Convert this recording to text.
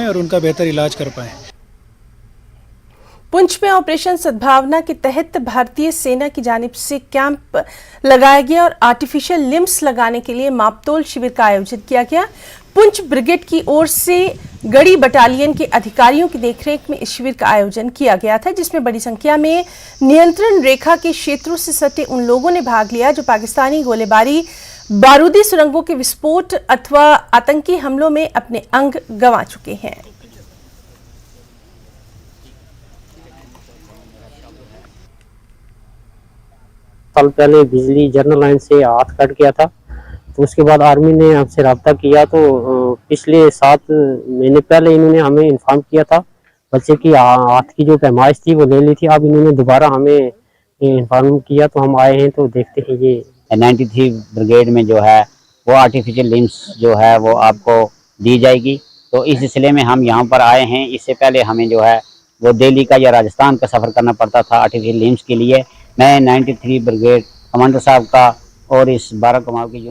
और उनका बेहतर इलाज कर पाएँ। पुंछ में ऑपरेशन सद्भावना के तहत भारतीय सेना की जानिब से कैंप लगाया गया और आर्टिफिशियल लिम्स लगाने के लिए मापतोल शिविर का आयोजन किया गया। पुंछ ब्रिगेड की ओर से गढ़ी बटालियन के अधिकारियों की देखरेख में इस शिविर का आयोजन किया गया था, जिसमें बड़ी संख्या में नियंत्रण रेखा के क्षेत्रों से सटे उन लोगों ने भाग लिया जो पाकिस्तानी गोलीबारी, बारूदी सुरंगों के विस्फोट अथवा आतंकी हमलों में अपने अंग गंवा चुके हैं। साल पहले बिजली जनरल लाइन से हाथ कट गया था, तो उसके बाद आर्मी ने हमसे रब्ता किया। तो पिछले 7 महीने पहले इन्होंने हमें इन्फॉर्म किया था, बच्चे की हाथ की जो पैमाइश थी वो ले ली थी। अब इन्होंने दोबारा हमें इन्फॉर्म किया तो हम आए हैं, तो देखते हैं। ये 93 ब्रिगेड में जो है वो आर्टिफिशियल लिम्स जो है वो आपको दी जाएगी। तो इस सिलसिले में हम यहाँ पर आए हैं। इससे पहले हमें जो है वो दिल्ली का या राजस्थान का सफ़र करना पड़ता था आर्टिफिशियल लिम्स के लिए। मैं 93 ब्रिगेड कमांडर साहब का और इस 12 कमाल की यूनिट